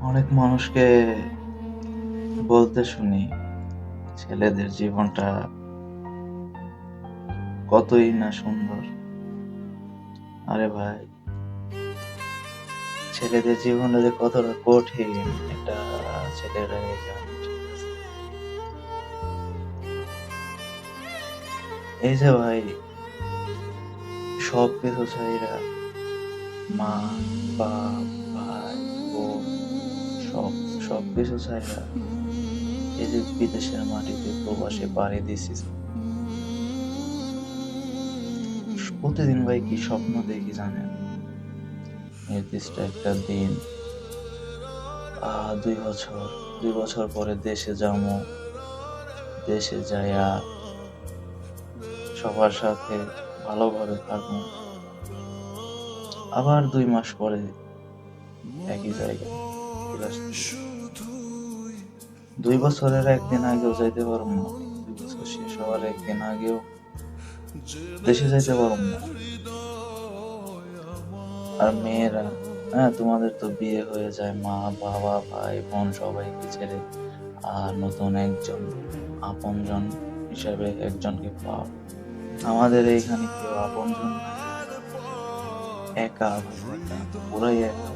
অনেক মানুষকে বলতে শুনি ছেলেদের জীবনটা কতই না সুন্দর। আরে ভাই, ছেলেদের জীবনটা যে কতটা কঠিন এটা ছেলেরাই জানে, ঠিক আছে? এই যে ভাই, সব কিছু ছাইরা মা, বাপ, ভাই, বোন, সব সবকিছু ছাইরা এই যে বিদেশের মাটিতে প্রবাসে পাড়ি দিছিস, প্রতিদিন ভাই কি স্বপ্ন দেখি জানেন? নির্দিষ্ট একটা দিন, 2 বছর পরে দেশে যাবো, দেশে যাইয়া সবার সাথে ভালোভাবে থাকবো, আবার 2 মাস পরে একই জায়গায় ফিরে আসতে হবে। 2 বছরের একদিন আগেও যাইতে পারবো না, 2 বছর শেষ হওয়ার একদিন আগেও দেশে যাইতে পারবো না। আর মেয়েরা, হ্যাঁ, তোমাদের তো বিয়ে হয়ে যায়, মা বাবা ভাই বোন সবাইকে ছেড়ে আর নতুন একজন আপনজন হিসাবে একজনকে পাও। আমাদের এইখানে কেউ আপনজন নাই, একা একা, পুরাই একা।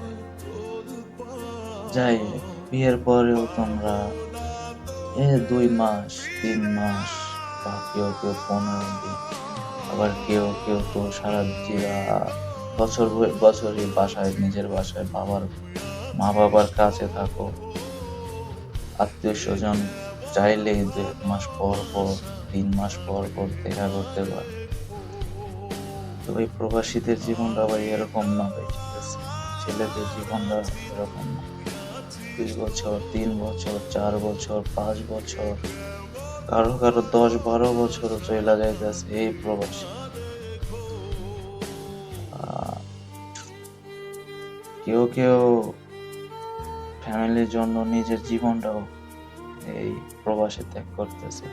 যাই হোক, বিয়ের পরেও তোমরা 2 মাস 3 মাস বা কেউ কেউ 15 দিন, আবার কেউ কেউ তো সারা বছরই বাসায়, নিজের বাসায় মা বাবার কাছে থাকো। আত্মীয় স্বজন চাইলেই 1 মাস পর পর 3 মাস পর পর দেখা করতে পারে। তো এই প্রবাসীদের জীবনটা আবার এরকম না ভাই, ঠিক আছে? ছেলেদের জীবনটা এরকম না। 2 বছর 3 বছর 4 বছর 5 বছর, কারো কারো 10-12 বছরও চলে যাইতেছে এই প্রবাসী। আহ, কেউ কেউ ফ্যামিলির জন্য নিজের জীবনটাও এই প্রবাসে ত্যাগ করতেছে।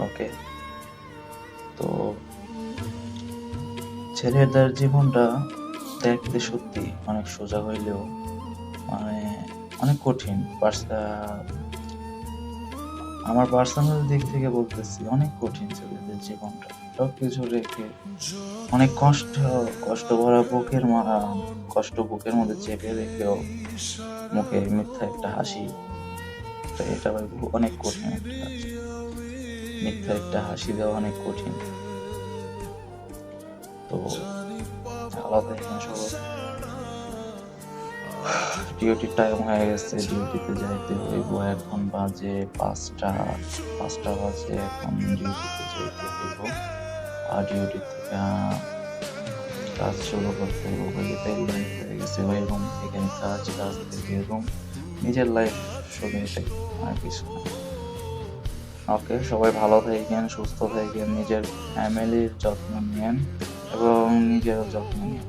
ওকে, তো ছেলেদের জীবনটা দেখতে সত্যি অনেক সোজা হইলেও মানে অনেক কঠিন। আমার পার্সোনাল দিক থেকে বলতেছি, অনেক কঠিন ছেলেদের জীবনটা। সবকিছু রেখে অনেক কষ্ট ভরা কষ্ট বুকের মধ্যে চেপে রেখেও মুখে মিথ্যা একটা হাসি, এটা ভাই অনেক কঠিন একটা কাজ। মিথ্যা একটা হাসি দেওয়া অনেক কঠিন। তো আলাদা এখানে সবাই, ডিউটির টাইম হয়ে গেছে, ডিউটিতে যাইতে হইব। এখন বাজে 5টা বাজে, এখন ডিউটিতে যাইতে হইব। আর ডিউটি থেকে কাজ শুরু করতে হইব ভাই। এটাই লাইফ হয়ে গেছে ভাই, রুম থেকে কাজ, কাজ থেকে রুম, নিজের লাইফ শুধু এটাই, আর কিছু না। ওকে, সবাই ভালো থাকেন, সুস্থ থাকেন, নিজের ফ্যামিলির যত্ন নিয়েন এবং নিজেরও যত্ন নিন।